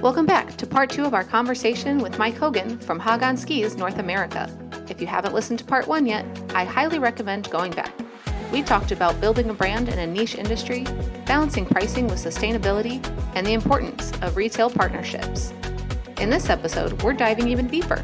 Welcome back to part 2 of our conversation with Mike Hogan from Hagan Skis North America. If you haven't listened to part 1 yet, I highly recommend going back. We talked about building a brand in a niche industry, balancing pricing with sustainability, and the importance of retail partnerships. In this episode, we're diving even deeper.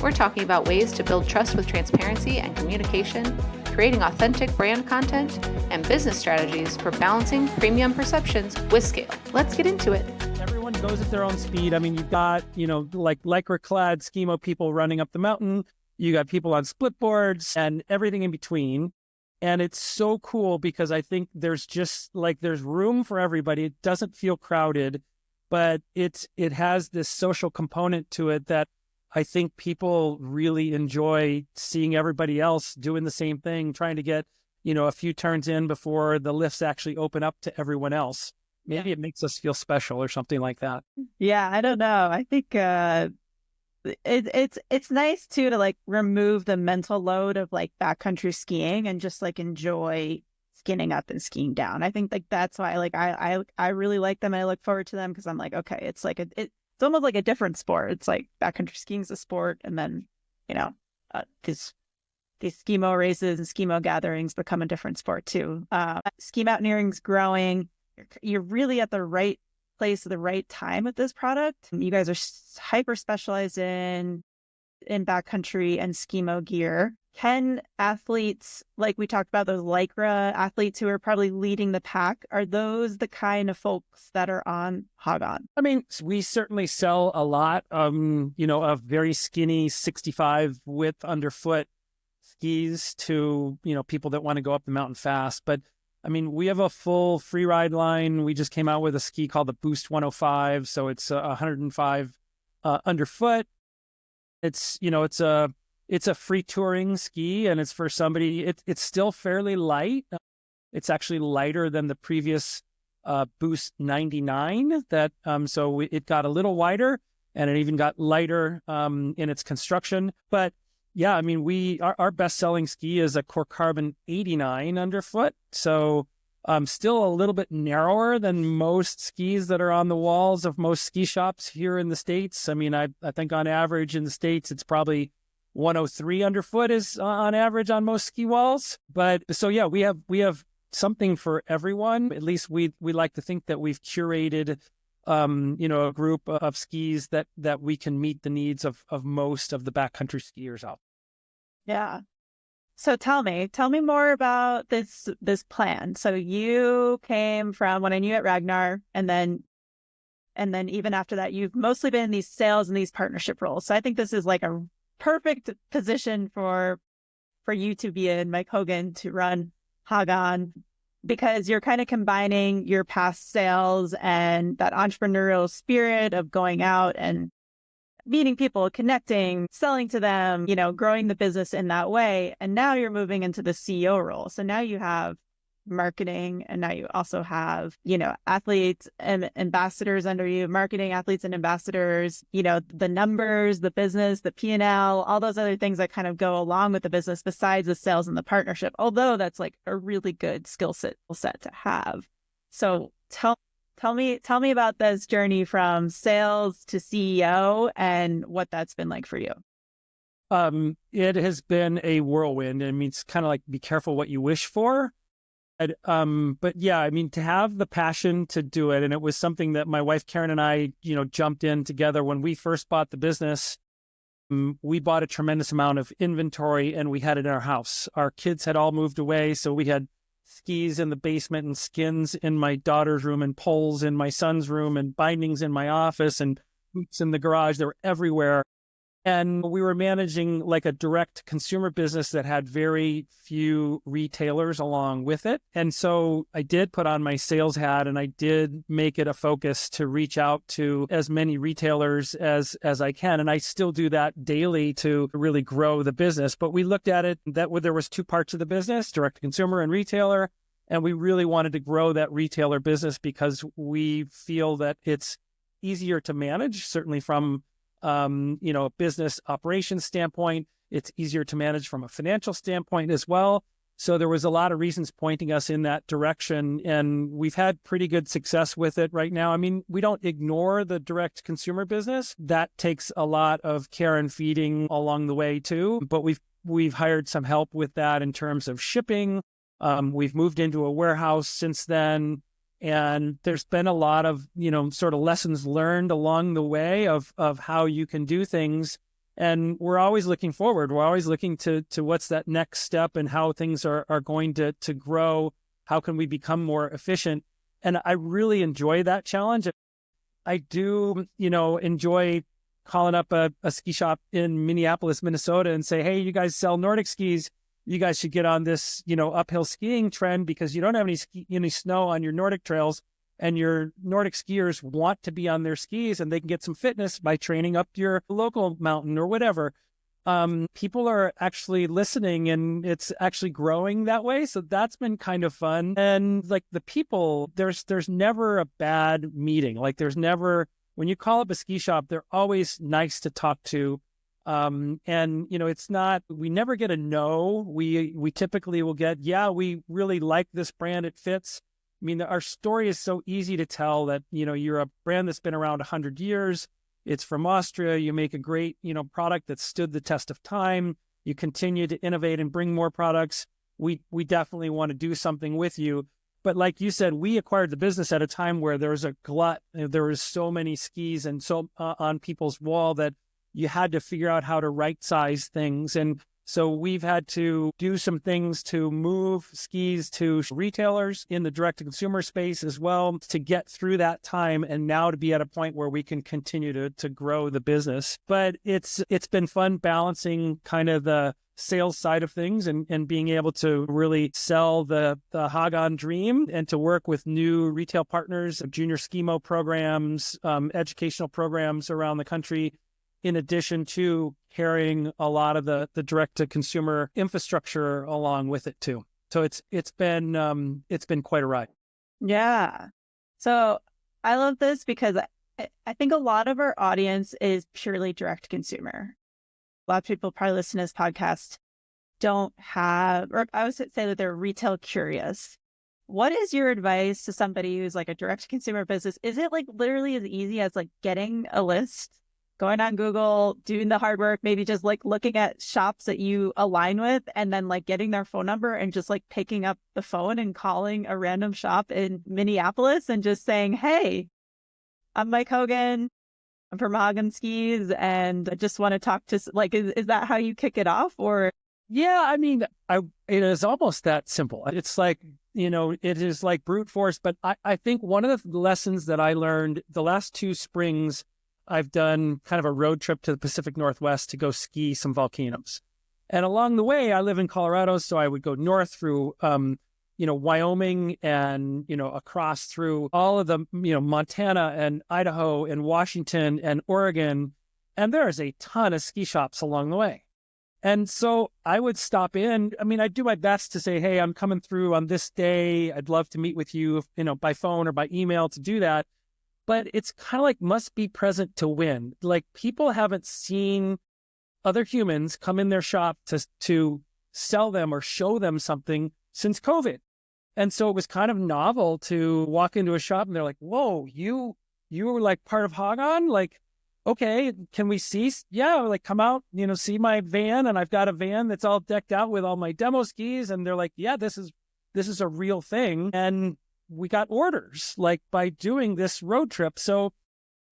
We're talking about ways to build trust with transparency and communication, creating authentic brand content, and business strategies for balancing premium perceptions with scale. Let's get into it. Everyone goes at their own speed. I mean, you've got, like lycra-clad Skimo people running up the mountain. You got people on split boards and everything in between. And it's so cool because I think there's room for everybody. It doesn't feel crowded, but it has this social component to it that I think people really enjoy seeing everybody else doing the same thing, trying to get, a few turns in before the lifts actually open up to everyone else. Maybe it makes us feel special or something like that. Yeah, I don't know. I think it's nice too to remove the mental load of backcountry skiing and just enjoy skinning up and skiing down. I think that's why I really like them. And I look forward to them because I'm okay, it's it's almost like a different sport. It's like backcountry skiing is a sport, and then these Skimo races and Skimo gatherings become a different sport too. Ski mountaineering's growing. You're really at the right place at the right time with this product. You guys are hyper specialized in backcountry and Skimo gear. Can athletes, like we talked about, those lycra athletes who are probably leading the pack, are those the kind of folks that are on Hagan? I mean, we certainly sell a lot, of very skinny 65 width underfoot skis to, people that want to go up the mountain fast. But I mean, we have a full free ride line. We just came out with a ski called the Boost 105. So it's 105 underfoot. It's a free touring ski, and it's for somebody. It's still fairly light. It's actually lighter than the previous Boost 99. It got a little wider, and it even got lighter in its construction. But yeah, I mean, our best-selling ski is a Core Carbon 89 underfoot. So still a little bit narrower than most skis that are on the walls of most ski shops here in the States. I mean, I think on average in the States, it's probably 103 underfoot is on average on most ski walls. But so yeah, we have something for everyone. At least we like to think that we've curated a group of skis that we can meet the needs of most of the backcountry skiers out. Yeah. So tell me more about this plan. So you came from when I knew at Ragnar, and then even after that, you've mostly been in these sales and these partnership roles. So I think this is like a perfect position for you to be in, Mike Hogan, to run Hagan, because you're kind of combining your past sales and that entrepreneurial spirit of going out and meeting people, connecting, selling to them, growing the business in that way. And now you're moving into the CEO role. So now you have marketing, and now you also have, athletes and ambassadors under you, marketing, athletes and ambassadors, the numbers, the business, the P&L, all those other things that kind of go along with the business besides the sales and the partnership, although that's a really good skill set to have. So tell me about this journey from sales to CEO and what that's been like for you. It has been a whirlwind. I mean, it's kind of like, be careful what you wish for. But yeah, I mean, to have the passion to do it. And it was something that my wife, Karen, and I, jumped in together when we first bought the business. We bought a tremendous amount of inventory, and we had it in our house. Our kids had all moved away. So we had skis in the basement and skins in my daughter's room and poles in my son's room and bindings in my office and boots in the garage. They were everywhere. And we were managing like a direct consumer business that had very few retailers along with it. And so I did put on my sales hat, and I did make it a focus to reach out to as many retailers as I can. And I still do that daily to really grow the business. But we looked at it that there was two parts of the business, direct to consumer and retailer. And we really wanted to grow that retailer business because we feel that it's easier to manage, certainly from a business operations standpoint. It's easier to manage from a financial standpoint as well. So there was a lot of reasons pointing us in that direction, and we've had pretty good success with it right now. I mean, we don't ignore the direct consumer business. That takes a lot of care and feeding along the way too, but we've hired some help with that in terms of shipping. We've moved into a warehouse since then, and there's been a lot of, sort of lessons learned along the way of how you can do things. And we're always looking forward. We're always looking to what's that next step and how things are going to grow. How can we become more efficient? And I really enjoy that challenge. I do, enjoy calling up a ski shop in Minneapolis, Minnesota and say, hey, you guys sell Nordic skis. You guys should get on this, uphill skiing trend because you don't have any snow on your Nordic trails. And your Nordic skiers want to be on their skis and they can get some fitness by training up your local mountain or whatever. People are actually listening and it's actually growing that way. So that's been kind of fun. And like the people, there's never a bad meeting. Like there's never, when you call up a ski shop, they're always nice to talk to. And it's not, we never get a no. We typically will get, yeah, we really like this brand. It fits. I mean, our story is so easy to tell that, you're a brand that's been around 100 years. It's from Austria. You make a great, product that stood the test of time. You continue to innovate and bring more products. We definitely want to do something with you. But like you said, we acquired the business at a time where there was a glut. There was so many skis and so on people's wall that you had to figure out how to right size things. And so we've had to do some things to move skis to retailers in the direct-to-consumer space as well to get through that time and now to be at a point where we can continue to grow the business. But it's been fun balancing kind of the sales side of things and being able to really sell the Hagan dream and to work with new retail partners, junior skimo programs, educational programs around the country, in addition to carrying a lot of the direct-to-consumer infrastructure along with it too. So it's been quite a ride. Yeah. So I love this because I think a lot of our audience is purely direct-to-consumer. A lot of people probably listen to this podcast don't have, or I would say that they're retail curious. What is your advice to somebody who's like a direct-to-consumer business? Is it like literally as easy as like getting a list, going on Google, doing the hard work, maybe just like looking at shops that you align with and then like getting their phone number and just like picking up the phone and calling a random shop in Minneapolis and just saying, hey, I'm Mike Hogan. I'm from Hagan Skis and I just want to talk to, like, is that how you kick it off? Or? Yeah, I mean, it is almost that simple. It's like, it is like brute force. But I think one of the lessons that I learned the last 2 springs, I've done kind of a road trip to the Pacific Northwest to go ski some volcanoes. And along the way, I live in Colorado, so I would go north through, Wyoming and, across through all of the, Montana and Idaho and Washington and Oregon. And there's a ton of ski shops along the way. And so I would stop in. I mean, I do my best to say, hey, I'm coming through on this day. I'd love to meet with you, by phone or by email to do that. But it's kind of like must be present to win. Like people haven't seen other humans come in their shop to sell them or show them something since COVID. And so it was kind of novel to walk into a shop and they're like, whoa, you were like part of Hagan? Like, okay, can we see? Yeah, like come out, see my van. And I've got a van that's all decked out with all my demo skis. And they're like, yeah, this is a real thing. And we got orders like by doing this road trip. So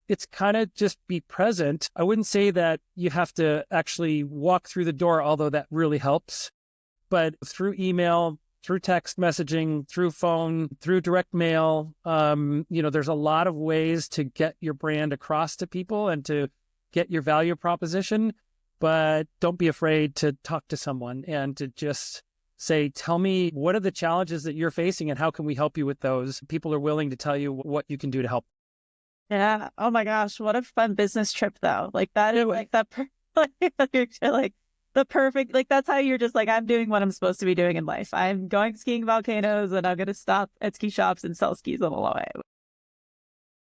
it's kind of just be present. I wouldn't say that you have to actually walk through the door, although that really helps. But through email, through text messaging, through phone, through direct mail, there's a lot of ways to get your brand across to people and to get your value proposition. But don't be afraid to talk to someone and to just say, tell me, what are the challenges that you're facing and how can we help you with those? People are willing to tell you what you can do to help. Yeah. Oh my gosh. What a fun business trip though. Like that is like that, like the perfect, like that's how you're just like, I'm doing what I'm supposed to be doing in life. I'm going skiing volcanoes and I'm going to stop at ski shops and sell skis on the way.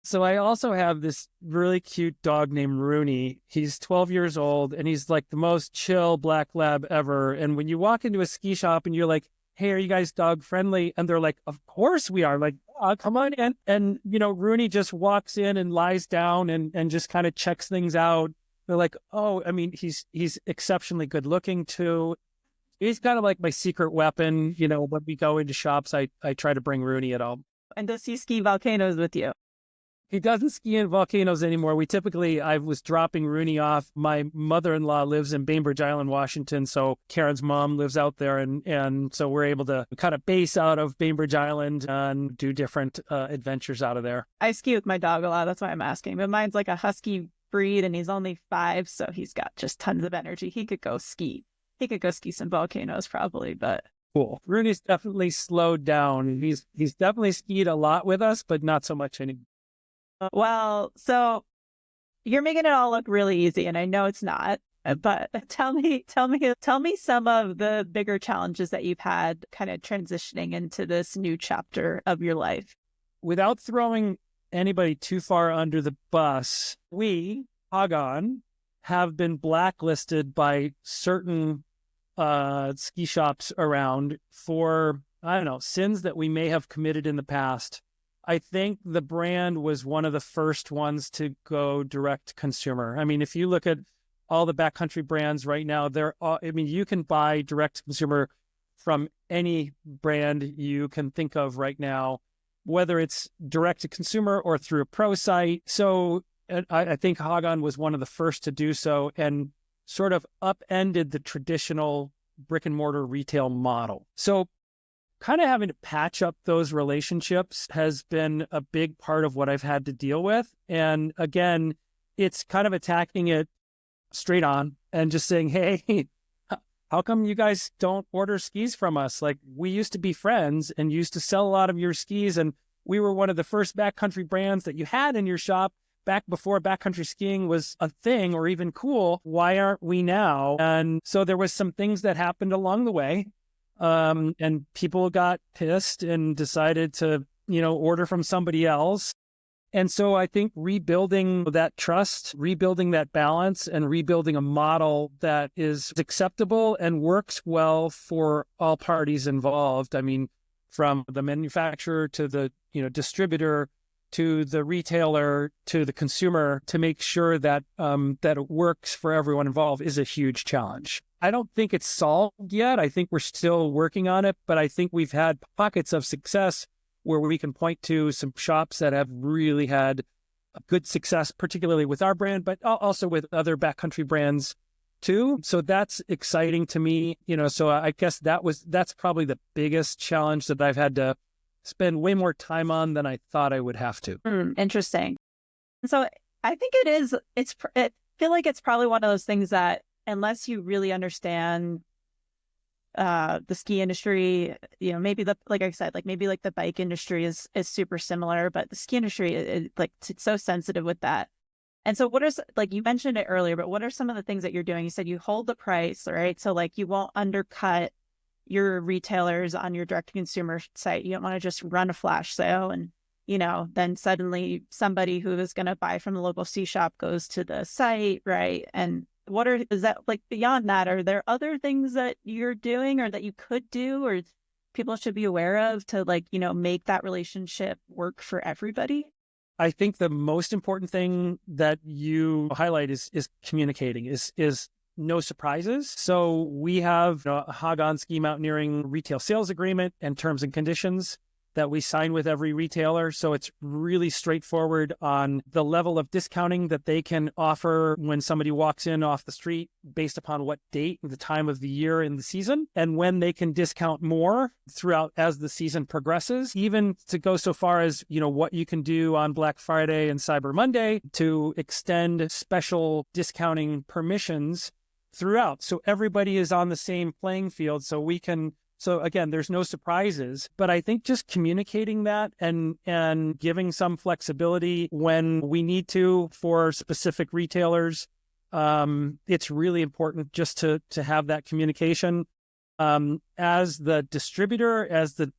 So I also have this really cute dog named Rooney. He's 12 years old and he's like the most chill black lab ever. And when you walk into a ski shop and you're like, hey, are you guys dog friendly? And they're like, of course we are. Like, come on in. And, Rooney just walks in and lies down and just kind of checks things out. They're like, oh, I mean, he's exceptionally good looking too. He's kind of like my secret weapon. When we go into shops, I try to bring Rooney at all. And does he ski volcanoes with you? He doesn't ski in volcanoes anymore. I was dropping Rooney off. My mother-in-law lives in Bainbridge Island, Washington. So Karen's mom lives out there. And so we're able to kind of base out of Bainbridge Island and do different adventures out of there. I ski with my dog a lot. That's why I'm asking. But mine's like a husky breed and he's only 5. So he's got just tons of energy. He could go ski. He could go ski some volcanoes probably, but... Cool. Rooney's definitely slowed down. He's definitely skied a lot with us, but not so much anymore. Well, so you're making it all look really easy, and I know it's not, but tell me some of the bigger challenges that you've had kind of transitioning into this new chapter of your life. Without throwing anybody too far under the bus, we, Hagan, have been blacklisted by certain ski shops around for, I don't know, sins that we may have committed in the past. I think the brand was one of the first ones to go direct consumer. I mean, if you look at all the backcountry brands right now, you can buy direct consumer from any brand you can think of right now, whether it's direct to consumer or through a pro site. So I think Hagan was one of the first to do so and sort of upended the traditional brick and mortar retail model. So kind of having to patch up those relationships has been a big part of what I've had to deal with. And again, it's kind of attacking it straight on and just saying, hey, how come you guys don't order skis from us? Like, we used to be friends and used to sell a lot of your skis. And we were one of the first backcountry brands that you had in your shop back before backcountry skiing was a thing or even cool. Why aren't we now? And so there was some things that happened along the way. And people got pissed and decided to, order from somebody else. And so I think rebuilding that trust, rebuilding that balance, and rebuilding a model that is acceptable and works well for all parties involved. I mean, from the manufacturer to the, distributor to the retailer to the consumer, to make sure that that it works for everyone involved is a huge challenge. I don't think it's solved yet. I think we're still working on it, but I think we've had pockets of success where we can point to some shops that have really had a good success, particularly with our brand, but also with other backcountry brands too. So that's exciting to me. So I guess that's probably the biggest challenge that I've had to spend way more time on than I thought I would have to. Interesting. So I think I feel like it's probably one of those things that unless you really understand the ski industry, maybe like I said, maybe the bike industry is super similar, but the ski industry is it's so sensitive with that. And so you mentioned it earlier, but what are some of the things that you're doing? You said you hold the price, right? So you won't undercut your retailers on your direct to consumer site. You don't want to just run a flash sale and, then suddenly somebody who is going to buy from the local ski shop goes to the site, right? And is that beyond that? Are there other things that you're doing or that you could do or people should be aware of to make that relationship work for everybody? I think the most important thing that you highlight is communicating, is no surprises. So we have a Hagan Ski Mountaineering retail sales agreement and terms and conditions that we sign with every retailer. So it's really straightforward on the level of discounting that they can offer when somebody walks in off the street based upon what date, the time of the year in the season, and when they can discount more throughout as the season progresses, even to go so far as, what you can do on Black Friday and Cyber Monday to extend special discounting permissions throughout. So everybody is on the same playing field. So again, there's no surprises, but I think just communicating that and giving some flexibility when we need to for specific retailers, it's really important just to have that communication. As the distributor, as the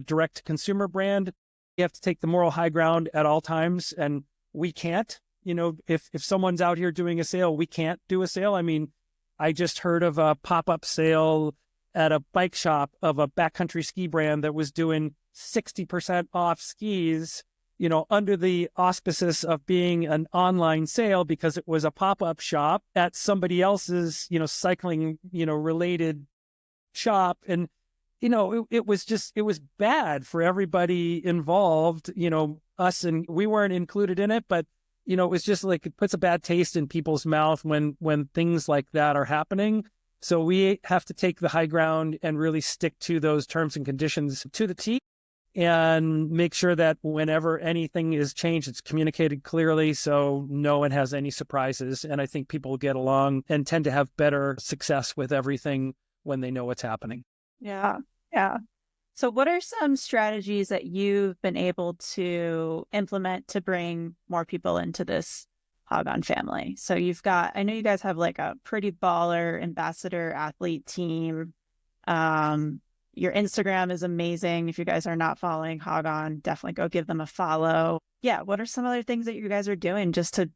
direct to consumer brand, you have to take the moral high ground at all times, and we can't. If someone's out here doing a sale, we can't do a sale. I mean, I just heard of a pop-up sale at a bike shop of a backcountry ski brand that was doing 60% off skis, under the auspices of being an online sale because it was a pop-up shop at somebody else's, cycling, related shop. And, it was bad for everybody involved, us, and we weren't included in it, but, it was just like, it puts a bad taste in people's mouth when things like that are happening. So we have to take the high ground and really stick to those terms and conditions to the T, and make sure that whenever anything is changed, it's communicated clearly so no one has any surprises. And I think people get along and tend to have better success with everything when they know what's happening. Yeah. Yeah. So what are some strategies that you've been able to implement to bring more people into this Hagan family? So I know you guys have like a pretty baller ambassador athlete team. Your Instagram is amazing. If you guys are not following Hagan, definitely go give them a follow. Yeah. What are some other things that you guys are doing just to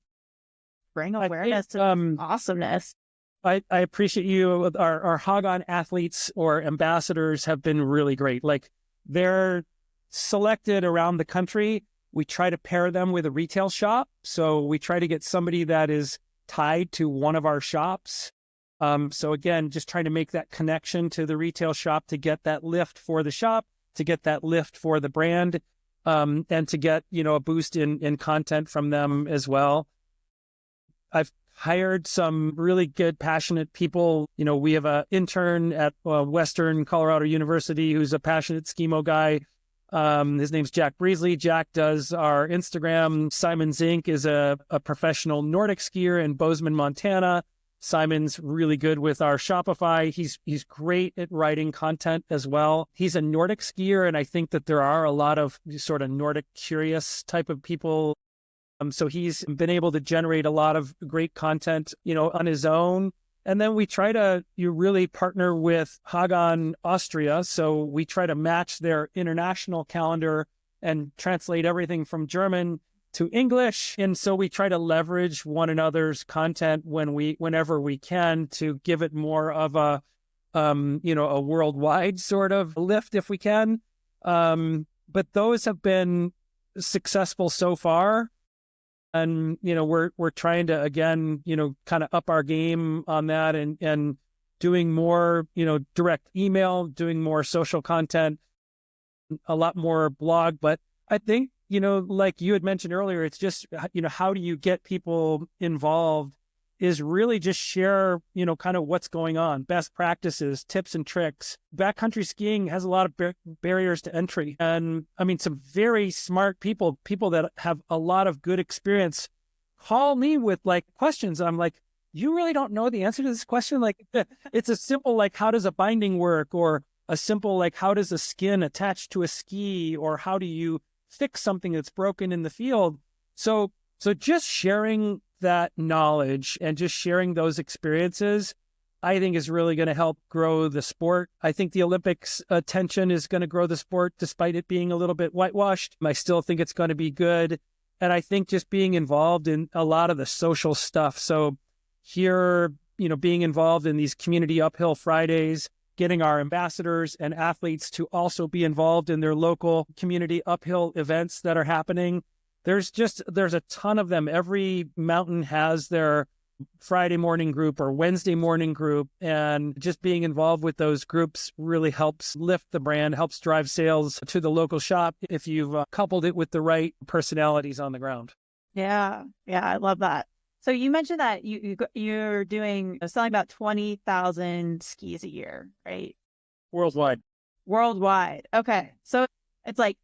bring awareness to awesomeness? I appreciate you. Our Hagan athletes or ambassadors have been really great. Like, they're selected around the country. We try to pair them with a retail shop. So we try to get somebody that is tied to one of our shops. So again, just trying to make that connection to the retail shop to get that lift for the shop, to get that lift for the brand, and to get, a boost in content from them as well. I've hired some really good, passionate people. We have an intern at Western Colorado University who's a passionate skimo guy. His name's Jack Breesley. Jack does our Instagram. Simon Zink is a professional Nordic skier in Bozeman, Montana. Simon's really good with our Shopify. He's great at writing content as well. He's a Nordic skier, and I think that there are a lot of sort of Nordic curious type of people. So he's been able to generate a lot of great content, on his own. And then we try to really partner with Hagan Austria. So we try to match their international calendar and translate everything from German to English. And so we try to leverage one another's content whenever we can to give it more of a worldwide sort of lift if we can. But those have been successful so far. And, we're trying to, again, kind of up our game on that and doing more, direct email, doing more social content, a lot more blog. But I think, like you had mentioned earlier, it's just, how do you get people involved is really just share, kind of what's going on, best practices, tips and tricks. Backcountry skiing has a lot of barriers to entry. And I mean, some very smart people that have a lot of good experience call me with like questions. I'm like, you really don't know the answer to this question? Like, it's a simple, like, how does a binding work? Or a simple, like, how does a skin attach to a ski? Or how do you fix something that's broken in the field? So just sharing that knowledge and just sharing those experiences, I think is really going to help grow the sport. I think the Olympics attention is going to grow the sport despite it being a little bit whitewashed. I still think it's going to be good. And I think just being involved in a lot of the social stuff. So here, being involved in these community uphill Fridays, getting our ambassadors and athletes to also be involved in their local community uphill events that are happening. There's a ton of them. Every mountain has their Friday morning group or Wednesday morning group, and just being involved with those groups really helps lift the brand, helps drive sales to the local shop if you've coupled it with the right personalities on the ground. Yeah. Yeah. I love that. So you mentioned that you're selling about 20,000 skis a year, right? Worldwide. Okay. So it's like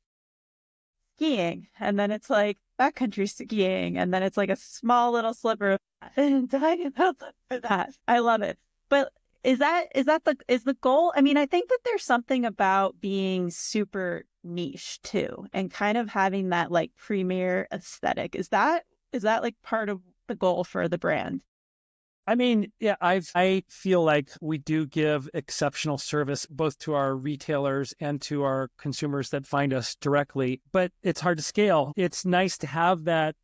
skiing, and then it's like backcountry skiing, and then it's like a small little sliver of that. I love it. But is the goal? I mean, I think that there's something about being super niche too, and kind of having that like premier aesthetic. Is that like part of the goal for the brand? I mean, yeah, I feel like we do give exceptional service both to our retailers and to our consumers that find us directly, but it's hard to scale. It's nice to have that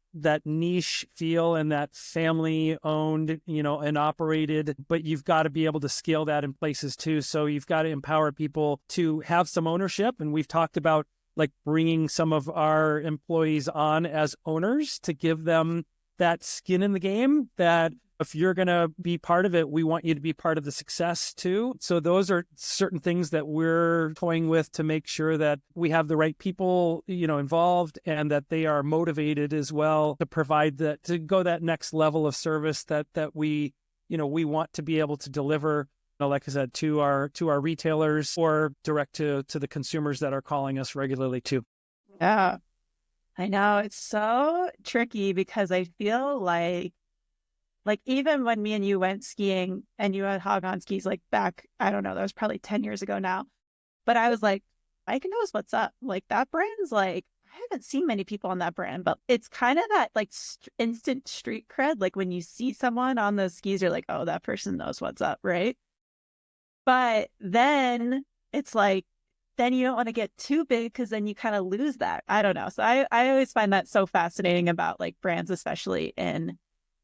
niche feel and that family owned, and operated, but you've got to be able to scale that in places too. So you've got to empower people to have some ownership. And we've talked about like bringing some of our employees on as owners to give them that skin in the game, that if you're going to be part of it, we want you to be part of the success too. So those are certain things that we're toying with to make sure that we have the right people, involved, and that they are motivated as well to provide that, to go that next level of service that we, we want to be able to deliver, like I said, to our retailers or direct to the consumers that are calling us regularly too. Yeah, I know it's so tricky because I feel like even when me and you went skiing and you had Hagan skis, like back, I don't know, that was probably 10 years ago now. But I was like, Mike knows what's up. Like that brand's like, I haven't seen many people on that brand, but it's kind of that like instant street cred. Like when you see someone on those skis, you're like, oh, that person knows what's up, right? But then it's like, then you don't want to get too big because then you kind of lose that. I don't know. So I always find that so fascinating about like brands, especially in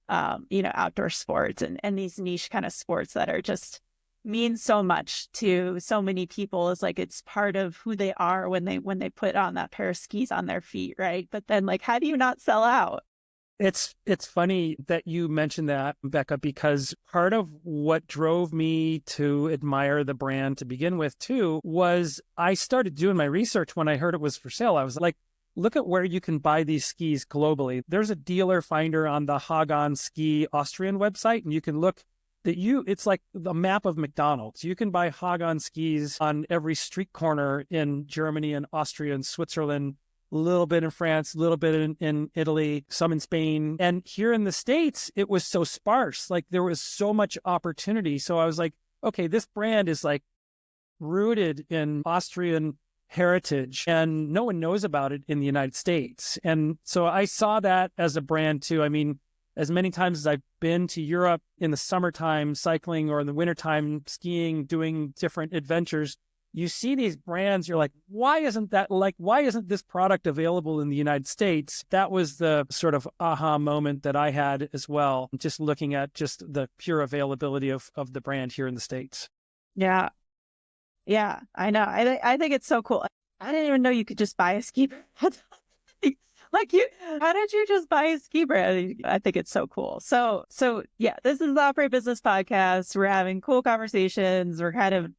outdoor sports and these niche kind of sports that are just mean so much to so many people. Is like it's part of who they are when they put on that pair of skis on their feet, right? But then like, how do you not sell out? It's funny that you mentioned that, Becca, because part of what drove me to admire the brand to begin with too was I started doing my research when I heard it was for sale. I was like, look at where you can buy these skis globally. There's a dealer finder on the Hagan Ski Austrian website, and you can look it's like the map of McDonald's. You can buy Hagan skis on every street corner in Germany and Austria and Switzerland, a little bit in France, a little bit in Italy, some in Spain. And here in the States, it was so sparse. Like there was so much opportunity. So I was like, okay, this brand is like rooted in Austrian heritage and no one knows about it in the United States. And so I saw that as a brand too. I mean, as many times as I've been to Europe in the summertime cycling or in the wintertime skiing, doing different adventures, you see these brands, you're like, why isn't this product available in the United States? That was the sort of aha moment that I had as well, just looking at just the pure availability of the brand here in the States. Yeah. Yeah, I know. I think it's so cool. I didn't even know you could just buy a ski brand. How did you just buy a ski brand? I think it's so cool. So yeah, this is the Operate Business Podcast. We're having cool conversations. We're kind of,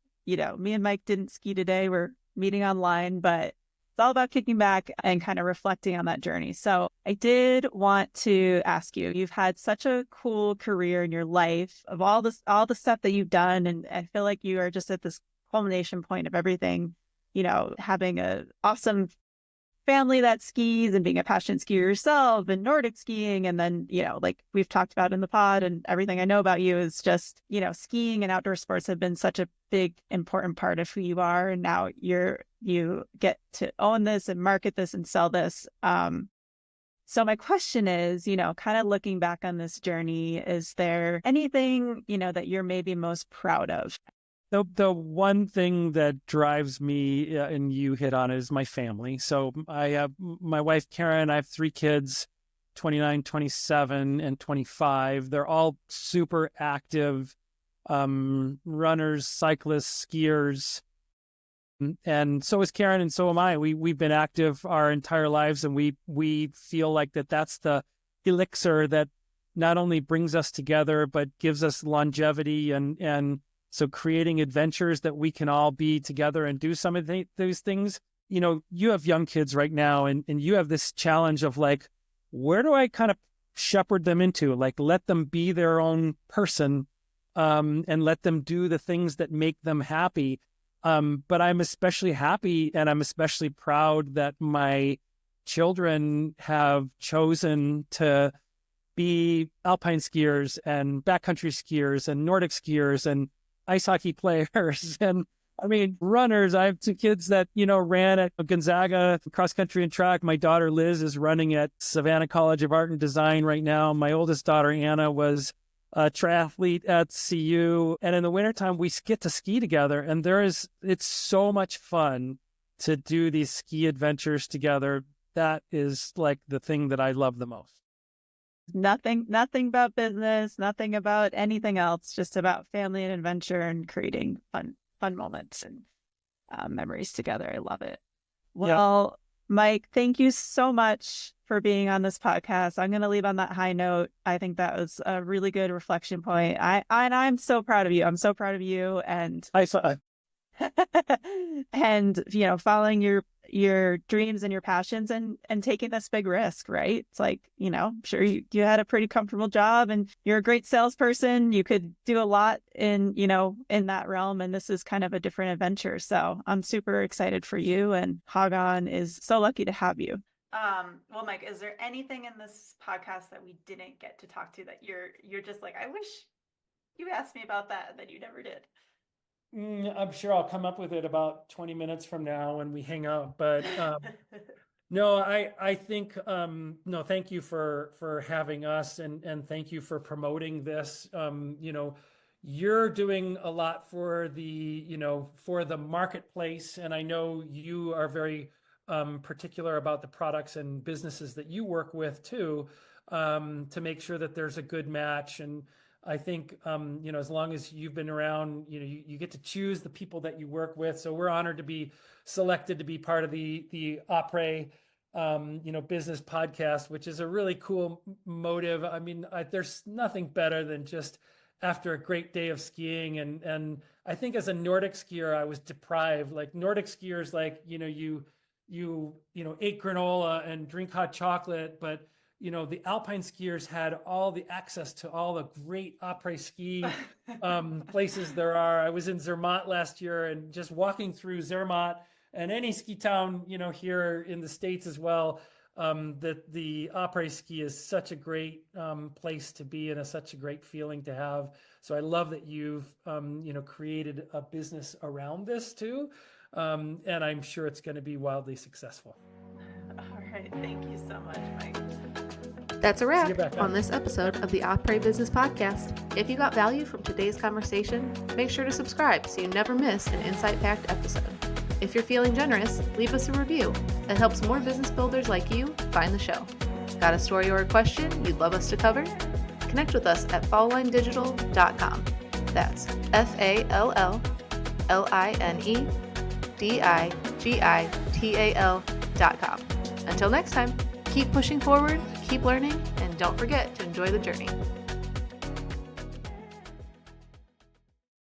me and Mike didn't ski today. We're meeting online, but it's all about kicking back and kind of reflecting on that journey. So I did want to ask you, you've had such a cool career in your life of all the stuff that you've done. And I feel like you are just at this culmination point of everything, having a awesome family that skis and being a passionate skier yourself and Nordic skiing. And then, like we've talked about in the pod and everything I know about you is just, skiing and outdoor sports have been such a big, important part of who you are. And now you get to own this and market this and sell this. So my question is, kind of looking back on this journey, is there anything, that you're maybe most proud of? The one thing that drives me, and you hit on it, is my family. So I have my wife, Karen. I have 3 kids, 29, 27, and 25. They're all super active runners, cyclists, skiers. And so is Karen, and so am I. We've been active our entire lives, and we feel like that's the elixir that not only brings us together, but gives us longevity and so creating adventures that we can all be together and do some of those things. You have young kids right now, and you have this challenge of like, where do I kind of shepherd them into? Like, let them be their own person, and let them do the things that make them happy. But I'm especially happy and I'm especially proud that my children have chosen to be alpine skiers and backcountry skiers and Nordic skiers and ice hockey players and runners. I have 2 kids that, ran at Gonzaga cross country and track. My daughter Liz is running at Savannah College of Art and Design right now. My oldest daughter Anna was triathlete at CU. And in the wintertime, we get to ski together. And it's so much fun to do these ski adventures together. That is like the thing that I love the most. Nothing about business, nothing about anything else, just about family and adventure and creating fun moments and memories together. I love it. Well, Mike, thank you so much for being on this podcast. I'm going to leave on that high note. I think that was a really good reflection point. I'm so proud of you. I'm so proud of you. And High five. and following your dreams and your passions and taking this big risk, right? It's like, I'm sure you had a pretty comfortable job and you're a great salesperson. You could do a lot in that realm. And this is kind of a different adventure. So I'm super excited for you, and Hagan is so lucky to have you. Well, Mike, is there anything in this podcast that we didn't get to talk to that you're just like, I wish you asked me about that and that you never did? I'm sure I'll come up with it about 20 minutes from now when we hang up. But no, I think no, thank you for having us, and thank you for promoting this. You're doing a lot for the marketplace, and I know you are very particular about the products and businesses that you work with too, to make sure that there's a good match. And I think, as long as you've been around, you get to choose the people that you work with. So we're honored to be selected to be part of the Après, business podcast, which is a really cool motive. I mean, there's nothing better than just after a great day of skiing. And I think as a Nordic skier, I was deprived. Like Nordic skiers, like, you ate granola and drink hot chocolate, but the alpine skiers had all the access to all the great après ski places there are. I was in Zermatt last year, and just walking through Zermatt and any ski town, here in the States as well, that the après ski is such a great place to be and such a great feeling to have. So I love that you've, created a business around this too. And I'm sure it's going to be wildly successful. All right. Thank you so much, Mike. That's a wrap on this episode of the Après Business Podcast. If you got value from today's conversation, make sure to subscribe so you never miss an insight-packed episode. If you're feeling generous, leave us a review. It helps more business builders like you find the show. Got a story or a question you'd love us to cover? Connect with us at falllinedigital.com. That's FALLINEDIGITAL.com. Until next time, keep pushing forward, keep learning, and don't forget to enjoy the journey.